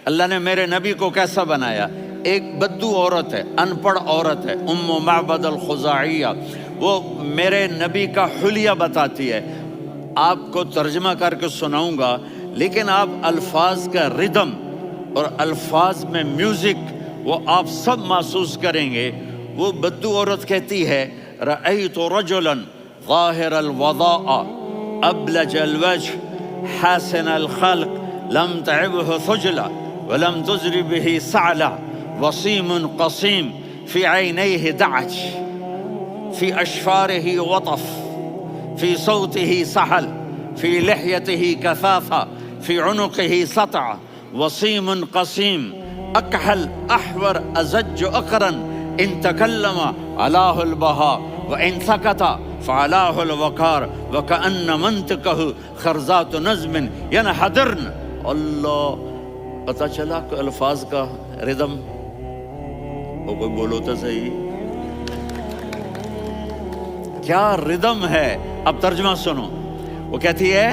اللہ نے میرے نبی کو کیسا بنایا؟ ایک بدو عورت ہے، ان پڑھ عورت ہے، ام معبد الخزاعیہ، وہ میرے نبی کا حلیہ بتاتی ہے۔ آپ کو ترجمہ کر کے سناؤں گا، لیکن آپ الفاظ کا ردم اور الفاظ میں میوزک وہ آپ سب محسوس کریں گے۔ وہ بدو عورت کہتی ہے رأیت رجلا ظاہر الوضاء ابلج الوجه حاسن الخلق لم تعبه ثجلا ولم تزر به سعلا وصیم قصیم فی عینیہ دعج فی اشفارہ وطف فی صوتہ سحل فی لحیتہ کثافہ فی عنقہ سطع وصیم قصیم اکحل احور ازج اقرن ان تکلم علاہ البہا وان سکت فعلاہ الوقار وکأن منطقہ خرزات نظم ینحدرن۔ اللہ، پتہ چلا کہ الفاظ کا ردم وہ کوئی بولو تو صحیح، کیا ردم ہے۔ اب ترجمہ سنو، وہ کہتی ہے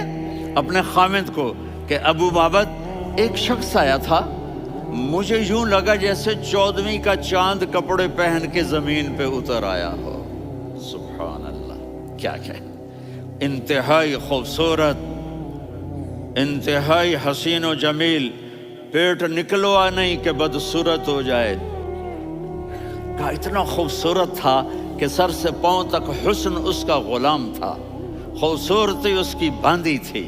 اپنے خامد کو کہ ابو معبد ایک شخص آیا تھا، مجھے یوں لگا جیسے 14ویں کا چاند کپڑے پہن کے زمین پہ اتر آیا ہو۔ سبحان اللہ، کیا انتہائی خوبصورت، انتہائی حسین و جمیل، پیٹ نکلوا نہیں کہ بدصورت ہو جائے۔ کہا اتنا خوبصورت تھا کہ سر سے پاؤں تک حسن اس کا غلام تھا، خوبصورتی اس کی باندھی تھی،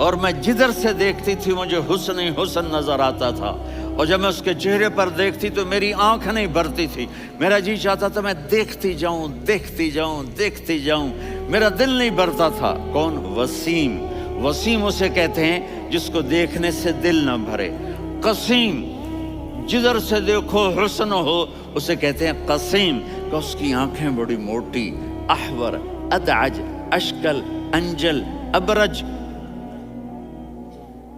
اور میں جدھر سے دیکھتی تھی مجھے حسن ہی حسن نظر آتا تھا، اور جب میں اس کے چہرے پر دیکھتی تو میری آنکھ نہیں بھرتی تھی، میرا جی چاہتا تھا میں دیکھتی جاؤں دیکھتی جاؤں دیکھتی جاؤں، میرا دل نہیں بھرتا تھا۔ کون؟ وسیم۔ وسیم اسے کہتے ہیں جس کو دیکھنے سے دل نہ بھرے۔ قسیم، جدھر سے دیکھو حسن ہو، اسے کہتے ہیں قسیم، کہ اس کی آنکھیں بڑی موٹی، احور، ادعج، اشکل، انجل، ابرج،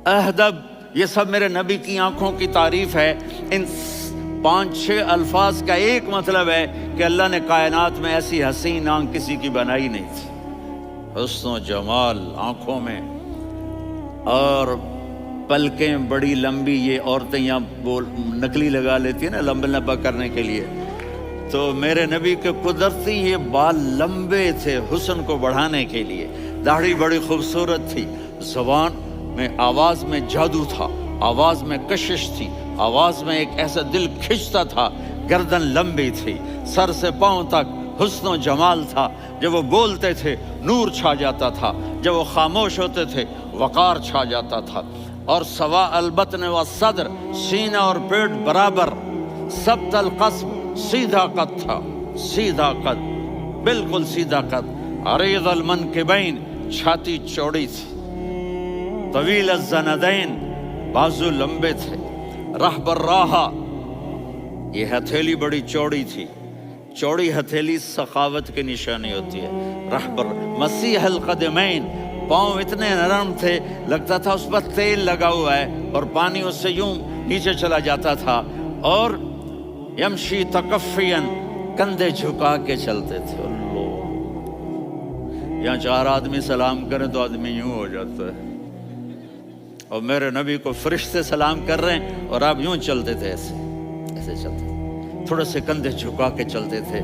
اہدب، یہ سب میرے نبی کی آنکھوں کی تعریف ہے۔ ان 5-6 الفاظ کا ایک مطلب ہے کہ اللہ نے کائنات میں ایسی حسین آنکھ کسی کی بنائی نہیں تھی۔ حسن و جمال آنکھوں میں، اور پلکیں بڑی لمبی، یہ عورتیں یہاں نکلی لگا لیتی ہیں نا لمبا لمبا کرنے کے لیے، تو میرے نبی کے قدرتی یہ بال لمبے تھے حسن کو بڑھانے کے لیے، داڑھی بڑی خوبصورت تھی، زبان میں آواز میں جادو تھا، آواز میں کشش تھی، آواز میں ایک ایسا دل کھنچتا تھا، گردن لمبی تھی، سر سے پاؤں تک حسن و جمال تھا، جب وہ بولتے تھے نور چھا جاتا تھا، جب وہ خاموش ہوتے تھے وقار چھا جاتا تھا، اور سوا البطن والصدر، سینہ اور پیٹ برابر، سبط القصب، سیدھا قد تھا، سیدھا قد، بالکل سیدھا قد، عریض المنکبین، چھاتی چوڑی تھی، طویل الزندین، بازو لمبے تھے، رحب الراحہ، یہ ہتھیلی بڑی چوڑی تھی، چوڑی ہتھیلی سخاوت کی نشانی ہوتی ہے، رحبر مسیح القدمین، پاؤں اتنے نرم تھے لگتا تھا اس پر تیل لگا ہوا ہے، اور پانی اس سے یوں نیچے چلا جاتا تھا، اور یمشی تکفین، کندھے جھکا کے چلتے تھے۔ اللہ، یہاں 4 آدمی سلام کریں تو آدمی یوں ہو جاتا ہے، اور میرے نبی کو فرشتے سلام کر رہے ہیں اور آپ یوں چلتے تھے، ایسے ایسے چلتے تھے، تھوڑے سے کندھے جھکا کے چلتے تھے،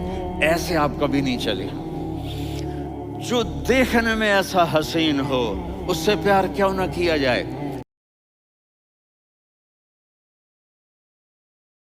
ایسے آپ کبھی نہیں چلے۔ جو دیکھنے میں ایسا حسین ہو اس سے پیار کیوں نہ کیا جائے۔